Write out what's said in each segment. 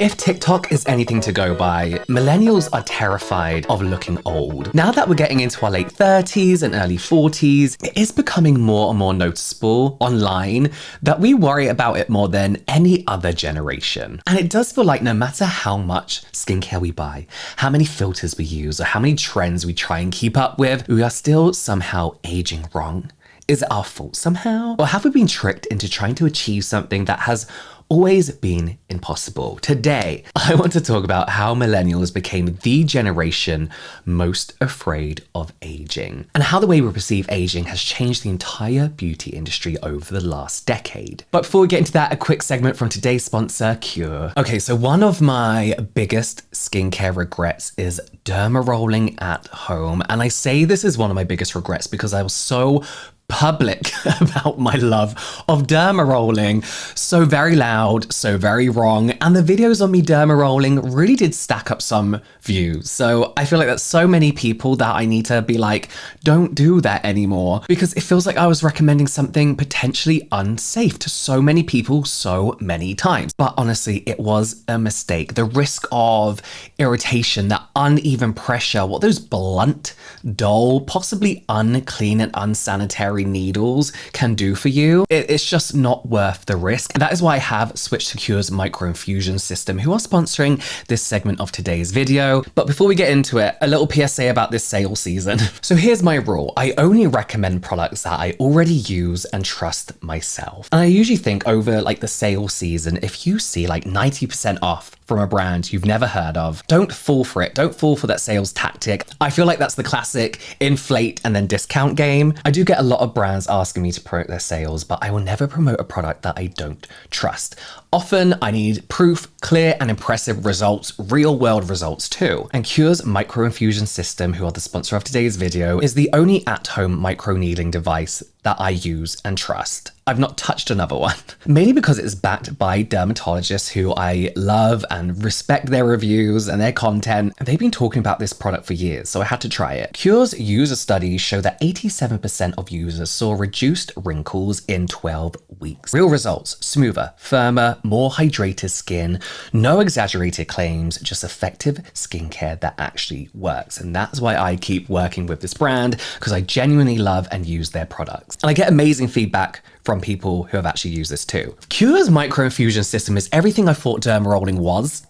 If TikTok is anything to go by, millennials are terrified of looking old. Now that we're getting into our late 30s and early 40s, it is becoming more and more noticeable online that we worry about it more than any other generation. And it does feel like no matter how much skincare we buy, how many filters we use, or how many trends we try and keep up with, we are still somehow aging wrong. Is it our fault somehow? Or have we been tricked into trying to achieve something that has always been impossible? Today, I want to talk about how millennials became the generation most afraid of aging, and how the way we perceive aging has changed the entire beauty industry over the last decade. But before we get into that, a quick segment from today's sponsor, QURE. Okay, so one of my biggest skincare regrets is derma rolling at home. And I say this is one of my biggest regrets because I was so public about my love of derma rolling. So very loud, so very wrong. And the videos on me derma rolling really did stack up some views. So I feel like that's so many people that I need to be like, don't do that anymore, because it feels like I was recommending something potentially unsafe to so many people so many times. But honestly, it was a mistake. The risk of irritation, that uneven pressure, what those blunt, dull, possibly unclean and unsanitary needles can do for you, it's just not worth the risk. That is why I have switched to QURE's microinfusion system, who are sponsoring this segment of today's video. But before we get into it, a little PSA about this sale season. So here's my rule. I only recommend products that I already use and trust myself. And I usually think over like the sale season, if you see like 90% off from a brand you've never heard of, don't fall for it. Don't fall for that sales tactic. I feel like that's the classic inflate and then discount game. I do get a lot of brands asking me to promote their sales, but I will never promote a product that I don't trust. Often I need proof, clear and impressive results, real world results too. And QURE's microinfusion system, who are the sponsor of today's video, is the only at-home microneedling device that I use and trust. I've not touched another one, mainly because it's backed by dermatologists who I love and respect their reviews and their content. They've been talking about this product for years, so I had to try it. QURE's user studies show that 87% of users saw reduced wrinkles in 12 weeks. Real results: smoother, firmer, more hydrated skin, no exaggerated claims, just effective skincare that actually works. And that's why I keep working with this brand, because I genuinely love and use their products. And I get amazing feedback from people who have actually used this too. QURE's microinfusion system is everything I thought derma rolling was,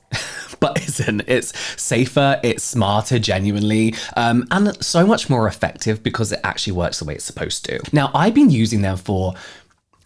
but isn't. It's safer, it's smarter, genuinely, and so much more effective because it actually works the way it's supposed to. Now, I've been using them for,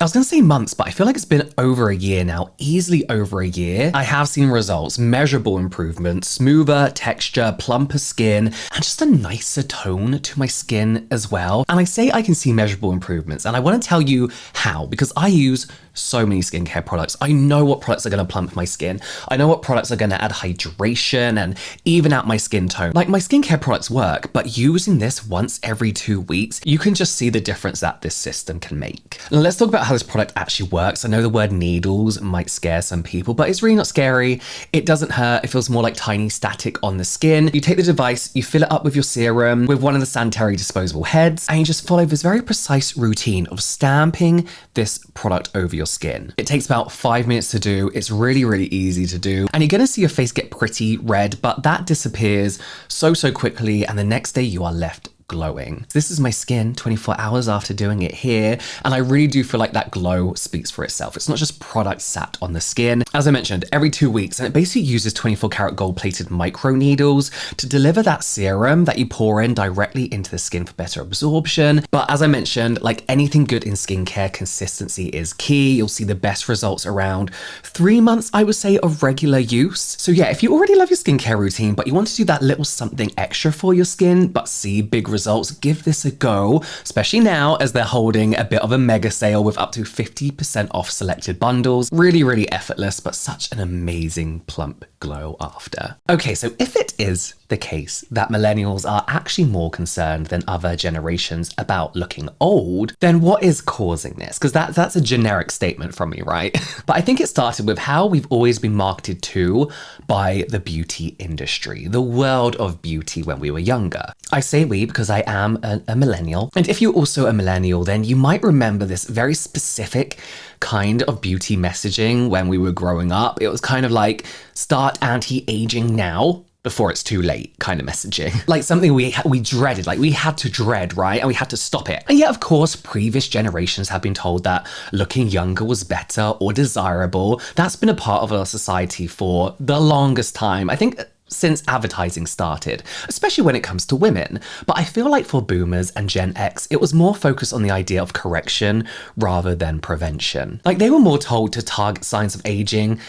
I was going to say months, but I feel like it's been over a year now, easily over a year. I have seen results, measurable improvements, smoother texture, plumper skin, and just a nicer tone to my skin as well. And I say I can see measurable improvements, and I want to tell you how, because I use so many skincare products. I know what products are going to plump my skin. I know what products are going to add hydration and even out my skin tone. Like, my skincare products work, but using this once every 2 weeks, you can just see the difference that this system can make. Now, let's talk about how this product actually works. I know the word needles might scare some people, but it's really not scary. It doesn't hurt. It feels more like tiny static on the skin. You take the device, you fill it up with your serum, with one of the sanitary disposable heads, and you just follow this very precise routine of stamping this product over your skin. It takes about 5 minutes to do. It's really, really easy to do. And you're gonna see your face get pretty red, but that disappears so quickly, and the next day you are left glowing. This is my skin 24 hours after doing it here, and I really do feel like that glow speaks for itself. It's not just product sat on the skin. As I mentioned, every 2 weeks, and it basically uses 24 karat gold plated micro needles to deliver that serum that you pour in directly into the skin for better absorption. But as I mentioned, like anything good in skincare, consistency is key. You'll see the best results around 3 months, I would say, of regular use. So yeah, if you already love your skincare routine, but you want to do that little something extra for your skin, but see big results, give this a go, especially now as they're holding a bit of a mega sale with up to 50% off selected bundles. Really, really effortless, but such an amazing plump glow after. Okay, so if it is the case that millennials are actually more concerned than other generations about looking old, then what is causing this? Because that's a generic statement from me, right? But I think it started with how we've always been marketed to by the beauty industry, the world of beauty when we were younger. I say we because I am a millennial. And if you're also a millennial, then you might remember this very specific kind of beauty messaging when we were growing up. It was kind of like, start anti-aging now before it's too late kind of messaging. Like something we dreaded, like we had to dread, right? And we had to stop it. And yet, of course, previous generations have been told that looking younger was better or desirable. That's been a part of our society for the longest time. I think since advertising started, especially when it comes to women. But I feel like for boomers and Gen X, it was more focused on the idea of correction rather than prevention. Like they were more told to target signs of aging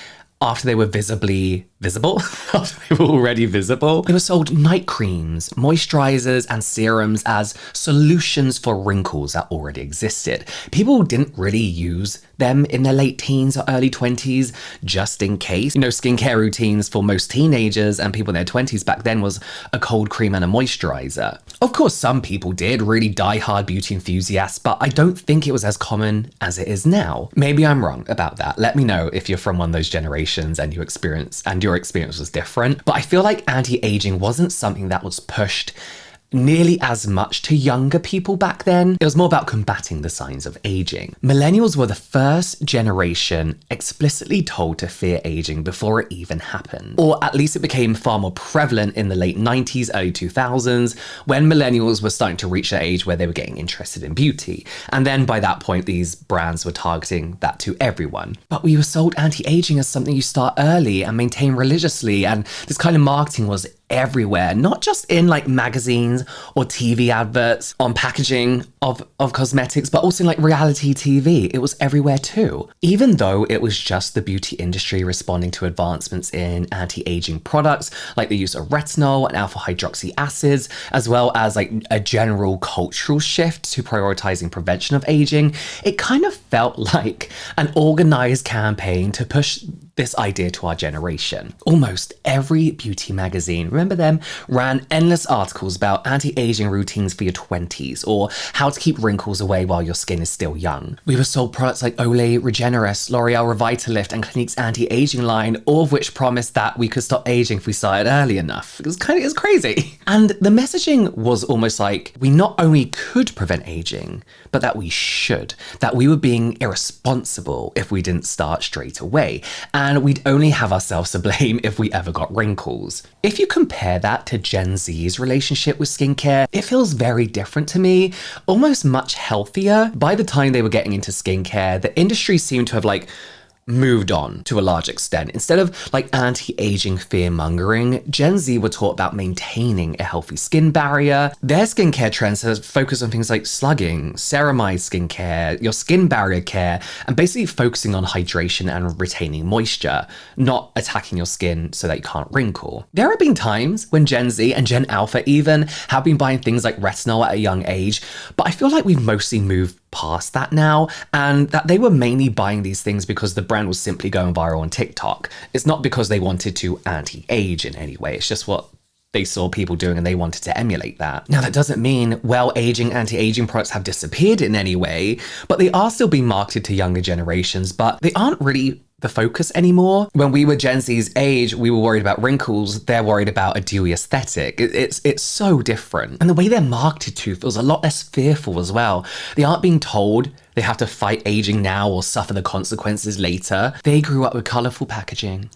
after they were visibly visible, after they were already visible. They were sold night creams, moisturizers, and serums as solutions for wrinkles that already existed. People didn't really use them in their late teens or early 20s, just in case. You know, skincare routines for most teenagers and people in their 20s back then was a cold cream and a moisturizer. Of course, some people did, really die-hard beauty enthusiasts, but I don't think it was as common as it is now. Maybe I'm wrong about that. Let me know if you're from one of those generations and your experience was different. But I feel like anti-aging wasn't something that was pushed nearly as much to younger people back then. It was more about combating the signs of aging. Millennials were the first generation explicitly told to fear aging before it even happened. Or at least it became far more prevalent in the late 90s, early 2000s, when millennials were starting to reach that age where they were getting interested in beauty. And then by that point, these brands were targeting that to everyone. But we were sold anti-aging as something you start early and maintain religiously. And this kind of marketing was everywhere, not just in like magazines or TV adverts on packaging of cosmetics, but also in like reality TV. It was everywhere too. Even though it was just the beauty industry responding to advancements in anti-aging products, like the use of retinol and alpha hydroxy acids, as well as like a general cultural shift to prioritizing prevention of aging, it kind of felt like an organized campaign to push this idea to our generation. Almost every beauty magazine, remember them, ran endless articles about anti-aging routines for your 20s or how to keep wrinkles away while your skin is still young. We were sold products like Olay, Regenerist, L'Oreal Revitalift, and Clinique's anti-aging line, all of which promised that we could stop aging if we started early enough. It's crazy. And the messaging was almost like we not only could prevent aging, but that we should, that we were being irresponsible if we didn't start straight away. And we'd only have ourselves to blame if we ever got wrinkles. If you compare that to Gen Z's relationship with skincare, it feels very different to me, almost much healthier. By the time they were getting into skincare, the industry seemed to have like moved on to a large extent. Instead of like anti-aging fear-mongering, Gen Z were taught about maintaining a healthy skin barrier. Their skincare trends have focused on things like slugging, ceramide skincare, your skin barrier care, and basically focusing on hydration and retaining moisture, not attacking your skin so that you can't wrinkle. There have been times when Gen Z and Gen Alpha even have been buying things like retinol at a young age, but I feel like we've mostly moved past that now, and that they were mainly buying these things because the brand was simply going viral on TikTok. It's not because they wanted to anti-age in any way. It's just what they saw people doing and they wanted to emulate that. Now, that doesn't mean well-aging anti-aging products have disappeared in any way, but they are still being marketed to younger generations, but they aren't really the focus anymore. When we were Gen Z's age, we were worried about wrinkles. They're worried about a dewy aesthetic. It's so different. And the way they're marketed to feels a lot less fearful as well. They aren't being told they have to fight aging now or suffer the consequences later. They grew up with colorful packaging.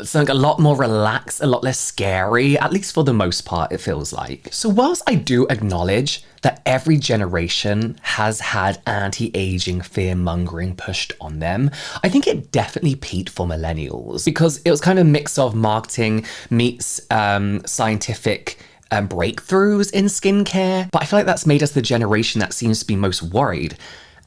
Something a lot more relaxed, a lot less scary, at least for the most part, it feels like. So whilst I do acknowledge that every generation has had anti-aging fear-mongering pushed on them, I think it definitely peaked for millennials because it was kind of a mix of marketing meets scientific breakthroughs in skincare. But I feel like that's made us the generation that seems to be most worried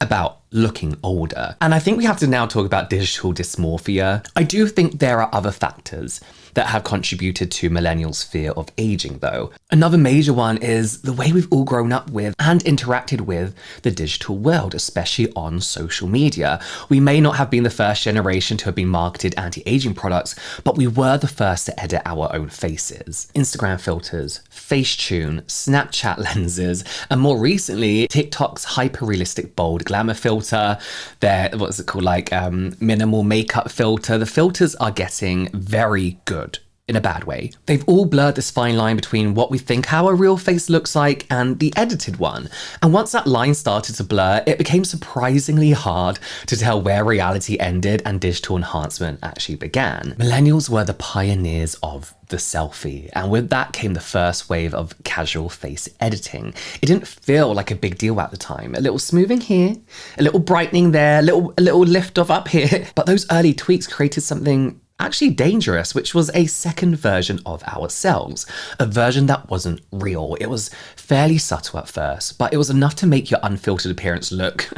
about looking older. And I think we have to now talk about digital dysmorphia. I do think there are other factors that have contributed to millennials' fear of aging, though. Another major one is the way we've all grown up with and interacted with the digital world, especially on social media. We may not have been the first generation to have been marketed anti-aging products, but we were the first to edit our own faces. Instagram filters, Facetune, Snapchat lenses, and more recently, TikTok's hyper-realistic bold glamour filter, their, what's it called, like minimal makeup filter. The filters are getting very good in a bad way. They've all blurred this fine line between what we think our real face looks like and the edited one. And once that line started to blur, it became surprisingly hard to tell where reality ended and digital enhancement actually began. Millennials were the pioneers of the selfie, and with that came the first wave of casual face editing. It didn't feel like a big deal at the time. A little smoothing here, a little brightening there, a little lift off up here. But those early tweaks created something actually dangerous, which was a second version of ourselves, a version that wasn't real. It was fairly subtle at first, but it was enough to make your unfiltered appearance look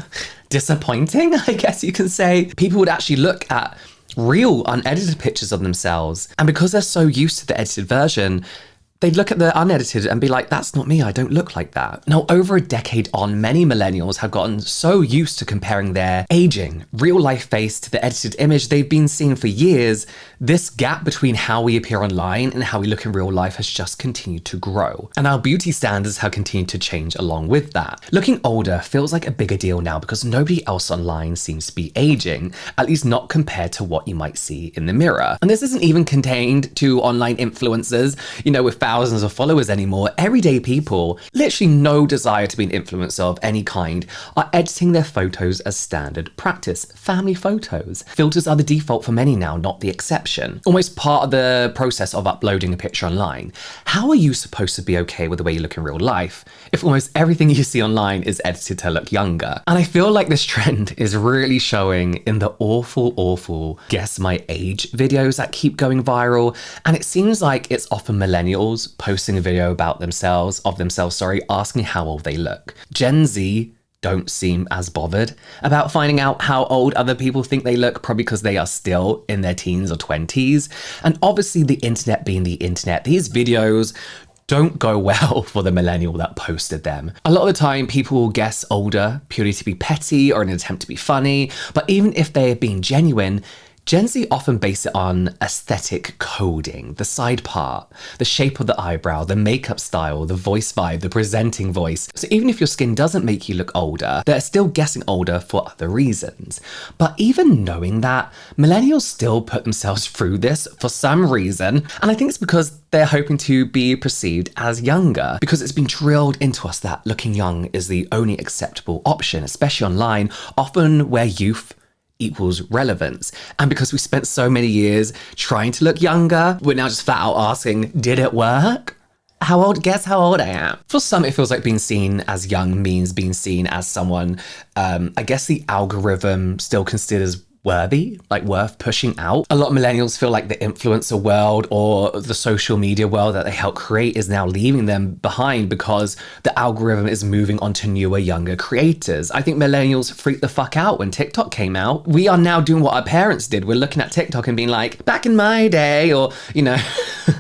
disappointing, I guess you can say. People would actually look at real unedited pictures of themselves, and because they're so used to the edited version, they'd look at the unedited and be like, that's not me, I don't look like that. Now, over a decade on, many millennials have gotten so used to comparing their aging, real life face to the edited image they've been seeing for years. This gap between how we appear online and how we look in real life has just continued to grow. And our beauty standards have continued to change along with that. Looking older feels like a bigger deal now because nobody else online seems to be aging, at least not compared to what you might see in the mirror. And this isn't even contained to online influencers, with thousands of followers anymore. Everyday people, literally no desire to be an influencer of any kind, are editing their photos as standard practice. Family photos. Filters are the default for many now, not the exception. Almost part of the process of uploading a picture online. How are you supposed to be okay with the way you look in real life if almost everything you see online is edited to look younger? And I feel like this trend is really showing in the awful guess my age videos that keep going viral. And it seems like it's often millennials posting a video about themselves, asking how old they look. Gen Z don't seem as bothered about finding out how old other people think they look, probably because they are still in their teens or 20s. And obviously, the internet being the internet, these videos don't go well for the millennial that posted them. A lot of the time, people will guess older purely to be petty or in an attempt to be funny. But even if they are being genuine, Gen Z often base it on aesthetic coding, the side part, the shape of the eyebrow, the makeup style, the voice vibe, the presenting voice. So even if your skin doesn't make you look older, they're still guessing older for other reasons. But even knowing that, millennials still put themselves through this for some reason. And I think it's because they're hoping to be perceived as younger, because it's been drilled into us that looking young is the only acceptable option, especially online, often where youth equals relevance. And because we spent so many years trying to look younger, we're now just flat out asking, did it work? Guess how old I am. For some, it feels like being seen as young means being seen as someone, I guess the algorithm still considers worthy, like worth pushing out. A lot of millennials feel like the influencer world or the social media world that they help create is now leaving them behind because the algorithm is moving on to newer, younger creators. I think millennials freaked the fuck out when TikTok came out. We are now doing what our parents did. We're looking at TikTok and being like, back in my day, or,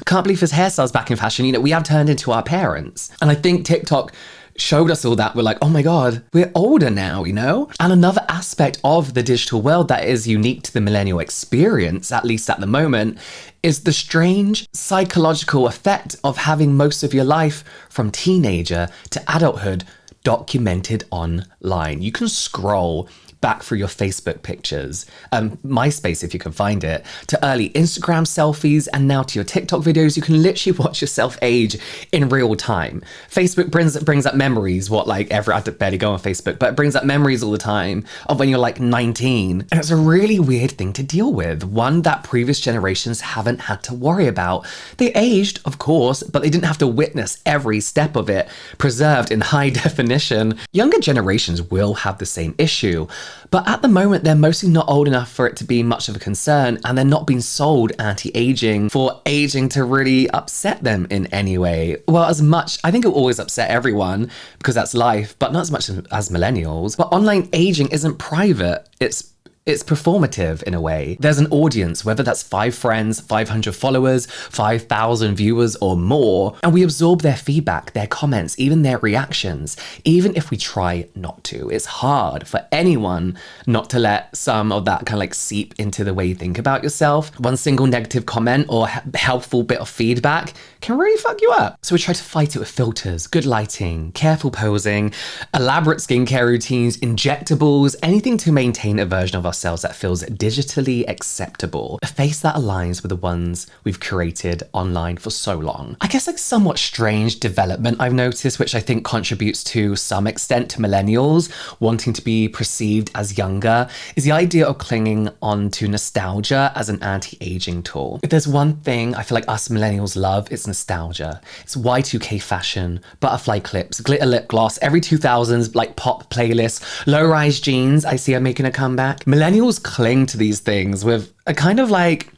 can't believe his hairstyle's back in fashion. We have turned into our parents. And I think TikTok showed us all that. We're like, oh my God, we're older now, And another aspect of the digital world that is unique to the millennial experience, at least at the moment, is the strange psychological effect of having most of your life from teenager to adulthood documented online. You can scroll back through your Facebook pictures, MySpace if you can find it, to early Instagram selfies, and now to your TikTok videos. You can literally watch yourself age in real time. Facebook brings up memories, I barely go on Facebook, but it brings up memories all the time of when you're like 19. And it's a really weird thing to deal with, one that previous generations haven't had to worry about. They aged, of course, but they didn't have to witness every step of it preserved in high definition. Younger generations will have the same issue. But at the moment, they're mostly not old enough for it to be much of a concern, and they're not being sold anti-aging for aging to really upset them in any way. Well, I think it will always upset everyone because that's life, but not as much as millennials. But online aging isn't private. It's performative in a way. There's an audience, whether that's 5 friends, 500 followers, 5,000 viewers or more, and we absorb their feedback, their comments, even their reactions, even if we try not to. It's hard for anyone not to let some of that kind of seep into the way you think about yourself. One single negative comment or helpful bit of feedback can really fuck you up. So we try to fight it with filters, good lighting, careful posing, elaborate skincare routines, injectables, anything to maintain a version of ourselves that feels digitally acceptable, a face that aligns with the ones we've curated online for so long. I guess like somewhat strange development I've noticed, which I think contributes to some extent to millennials wanting to be perceived as younger, is the idea of clinging on to nostalgia as an anti-aging tool. If there's one thing I feel like us millennials love, it's nostalgia. It's Y2K fashion, butterfly clips, glitter lip gloss, every 2000s like pop playlist, low-rise jeans I see are making a comeback. Millennials cling to these things with a kind of like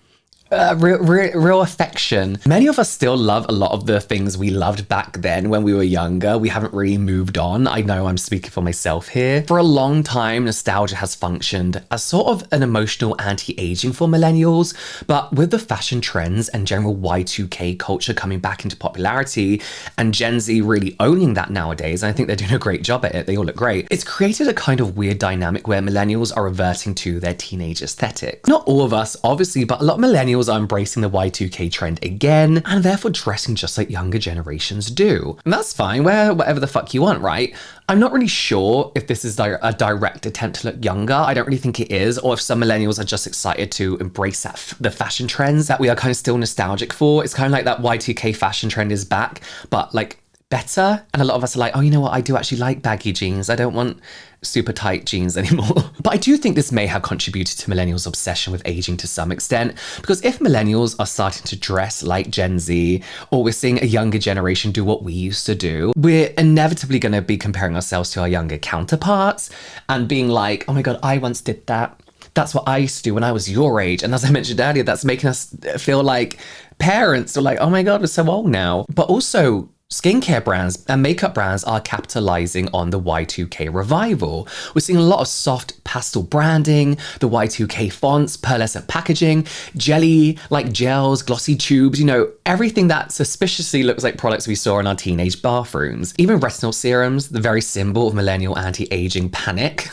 real affection. Many of us still love a lot of the things we loved back then when we were younger. We haven't really moved on. I know I'm speaking for myself here. For a long time, nostalgia has functioned as sort of an emotional anti-aging for millennials, but with the fashion trends and general Y2K culture coming back into popularity and Gen Z really owning that nowadays, and I think they're doing a great job at it, they all look great, it's created a kind of weird dynamic where millennials are reverting to their teenage aesthetic. Not all of us, obviously, but a lot of millennials are embracing the Y2K trend again and therefore dressing just like younger generations do. And that's fine, wear whatever the fuck you want, right? I'm not really sure if this is a direct attempt to look younger. I don't really think it is, or if some millennials are just excited to embrace the fashion trends that we are kind of still nostalgic for. It's kind of like that Y2K fashion trend is back, but like better. And a lot of us are like, oh, you know what? I do actually like baggy jeans. I don't want super tight jeans anymore. But I do think this may have contributed to millennials' obsession with aging to some extent, because if millennials are starting to dress like Gen Z, or we're seeing a younger generation do what we used to do, we're inevitably going to be comparing ourselves to our younger counterparts and being like, oh my God, I once did that. That's what I used to do when I was your age. And as I mentioned earlier, that's making us feel like parents are like, oh my God, we're so old now. But also, skincare brands and makeup brands are capitalizing on the Y2K revival. We're seeing a lot of soft pastel branding, the Y2K fonts, pearlescent packaging, jelly-like gels, glossy tubes, you know, everything that suspiciously looks like products we saw in our teenage bathrooms. Even retinol serums, the very symbol of millennial anti-aging panic,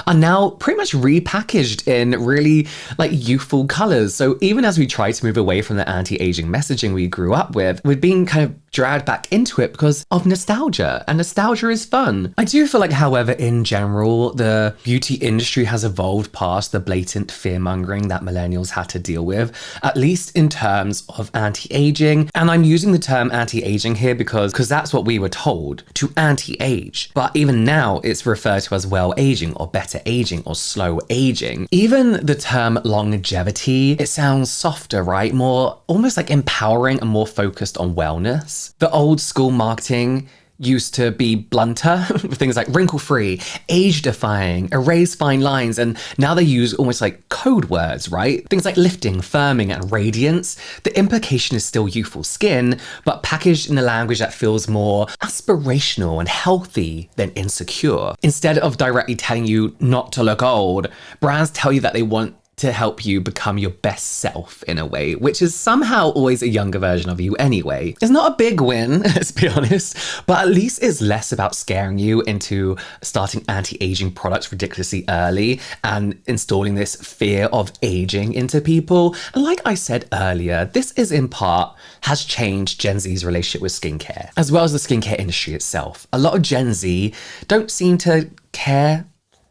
are now pretty much repackaged in really like youthful colors. So even as we try to move away from the anti-aging messaging we grew up with, we're being kind of dragged back into it because of nostalgia, and nostalgia is fun. I do feel like, however, in general, the beauty industry has evolved past the blatant fear-mongering that millennials had to deal with, at least in terms of anti-aging. And I'm using the term anti-aging here because that's what we were told, to anti-age. But even now, it's referred to as well-aging or better aging or slow aging. Even the term longevity, it sounds softer, right? More almost like empowering and more focused on wellness. The old school marketing used to be blunter, things like wrinkle-free, age-defying, erase fine lines, and now they use almost like code words, right? Things like lifting, firming, and radiance. The implication is still youthful skin, but packaged in a language that feels more aspirational and healthy than insecure. Instead of directly telling you not to look old, brands tell you that they want to help you become your best self in a way, which is somehow always a younger version of you anyway. It's not a big win, let's be honest, but at least it's less about scaring you into starting anti-aging products ridiculously early and installing this fear of aging into people. And like I said earlier, this is in part has changed Gen Z's relationship with skincare, as well as the skincare industry itself. A lot of Gen Z don't seem to care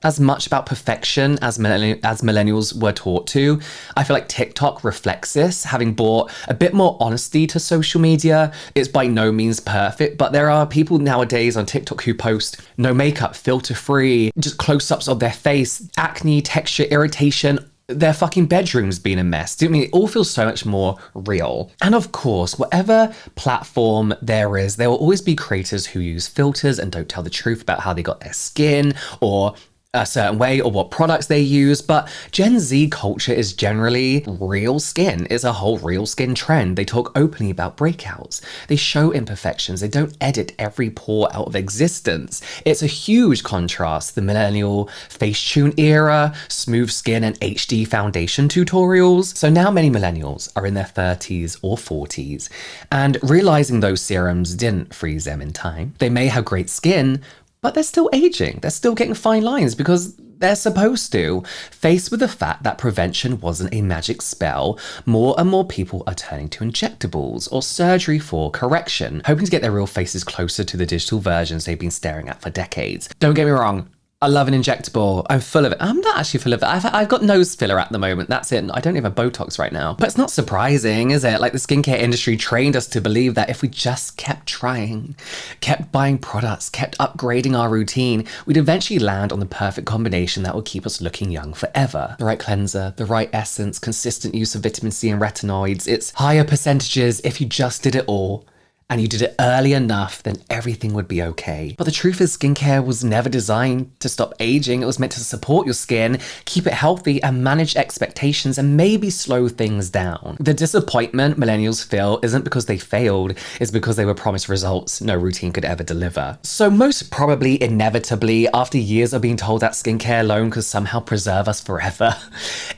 as much about perfection as millennials were taught to. I feel like TikTok reflects this, having brought a bit more honesty to social media. It's by no means perfect, but there are people nowadays on TikTok who post no makeup, filter-free, just close-ups of their face, acne, texture, irritation, their fucking bedrooms being a mess. I mean, it all feels so much more real. And of course, whatever platform there is, there will always be creators who use filters and don't tell the truth about how they got their skin or a certain way or what products they use. But Gen Z culture is generally real skin. It's a whole real skin trend. They talk openly about breakouts. They show imperfections. They don't edit every pore out of existence. It's a huge contrast to the millennial Facetune era, smooth skin and HD foundation tutorials. So now many millennials are in their 30s or 40s and realizing those serums didn't freeze them in time. They may have great skin, but they're still aging. They're still getting fine lines because they're supposed to. Faced with the fact that prevention wasn't a magic spell, more and more people are turning to injectables or surgery for correction, hoping to get their real faces closer to the digital versions they've been staring at for decades. Don't get me wrong, I love an injectable. I'm full of it. I'm not actually full of it. I've got nose filler at the moment. That's it. I don't even have Botox right now. But it's not surprising, is it? Like, the skincare industry trained us to believe that if we just kept trying, kept buying products, kept upgrading our routine, we'd eventually land on the perfect combination that will keep us looking young forever. The right cleanser, the right essence, consistent use of vitamin C and retinoids. It's higher percentages if you just did it all. And you did it early enough, then everything would be okay. But the truth is, skincare was never designed to stop aging. It was meant to support your skin, keep it healthy, and manage expectations, and maybe slow things down. The disappointment millennials feel isn't because they failed, it's because they were promised results no routine could ever deliver. So most probably, inevitably, after years of being told that skincare alone could somehow preserve us forever,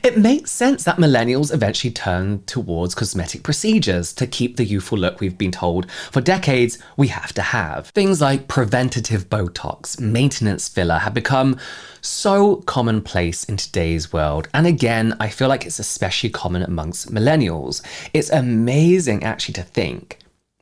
it makes sense that millennials eventually turned towards cosmetic procedures to keep the youthful look we've been told for decades we have to have. Things like preventative Botox, maintenance filler have become so commonplace in today's world. And again, I feel like it's especially common amongst millennials. It's amazing actually to think,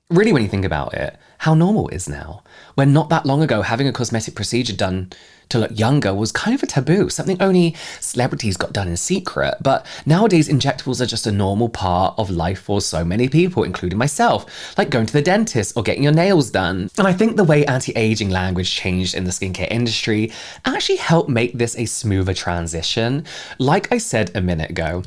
really when you think about it, how normal it is now. When not that long ago, having a cosmetic procedure done to look younger was kind of a taboo, something only celebrities got done in secret. But nowadays, injectables are just a normal part of life for so many people, including myself, like going to the dentist or getting your nails done. And I think the way anti-aging language changed in the skincare industry actually helped make this a smoother transition. Like I said a minute ago,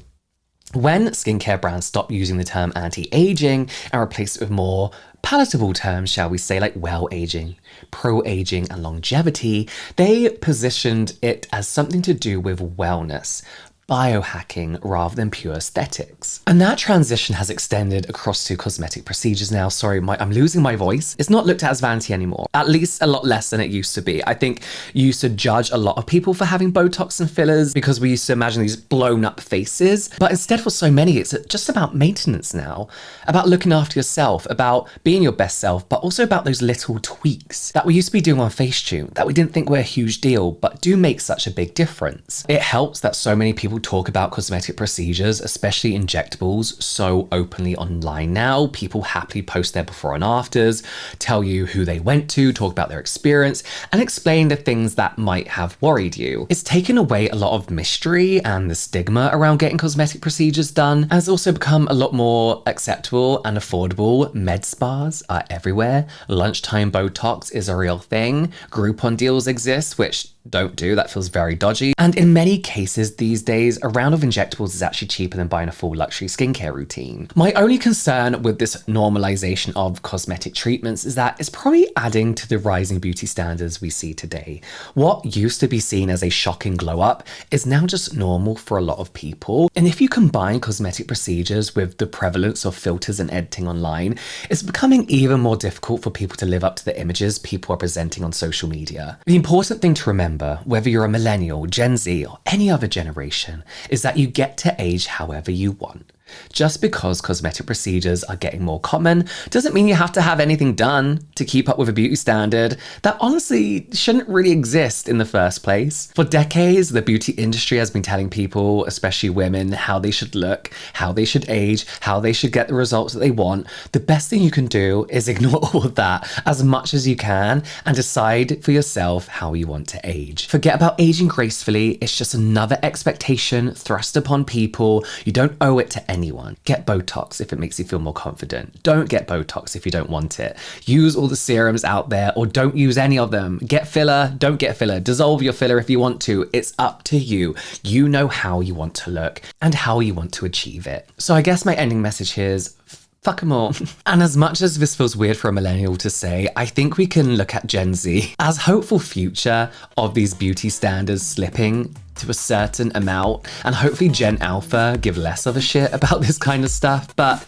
when skincare brands stopped using the term anti-aging and replaced it with more palatable terms, shall we say, like well-aging, pro-aging, and longevity, they positioned it as something to do with wellness, biohacking rather than pure aesthetics. And that transition has extended across to cosmetic procedures now. Sorry, I'm losing my voice. It's not looked at as vanity anymore, at least a lot less than it used to be. I think you used to judge a lot of people for having Botox and fillers because we used to imagine these blown up faces. But instead, for so many, it's just about maintenance now, about looking after yourself, about being your best self, but also about those little tweaks that we used to be doing on Facetune that we didn't think were a huge deal, but do make such a big difference. It helps that so many people talk about cosmetic procedures, especially injectables, so openly online now. People happily post their before and afters, tell you who they went to, talk about their experience, and explain the things that might have worried you. It's taken away a lot of mystery and the stigma around getting cosmetic procedures done, and it's also become a lot more acceptable and affordable. Med spas are everywhere. Lunchtime Botox is a real thing. Groupon deals exist, which don't do. That feels very dodgy. And in many cases these days, a round of injectables is actually cheaper than buying a full luxury skincare routine. My only concern with this normalization of cosmetic treatments is that it's probably adding to the rising beauty standards we see today. What used to be seen as a shocking glow up is now just normal for a lot of people. And if you combine cosmetic procedures with the prevalence of filters and editing online, it's becoming even more difficult for people to live up to the images people are presenting on social media. The important thing to remember, whether you're a millennial, Gen Z, or any other generation, is that you get to age however you want. Just because cosmetic procedures are getting more common doesn't mean you have to have anything done to keep up with a beauty standard that honestly shouldn't really exist in the first place. For decades, the beauty industry has been telling people, especially women, how they should look, how they should age, how they should get the results that they want. The best thing you can do is ignore all of that as much as you can and decide for yourself how you want to age. Forget about aging gracefully. It's just another expectation thrust upon people. You don't owe it to anyone. Get Botox if it makes you feel more confident. Don't get Botox if you don't want it. Use all the serums out there or don't use any of them. Get filler, don't get filler. Dissolve your filler if you want to. It's up to you. You know how you want to look and how you want to achieve it. So I guess my ending message here is fuck them all. And as much as this feels weird for a millennial to say, I think we can look at Gen Z as hopeful future of these beauty standards slipping to a certain amount, and hopefully Gen Alpha give less of a shit about this kind of stuff, but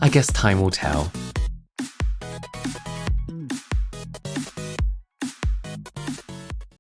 I guess time will tell.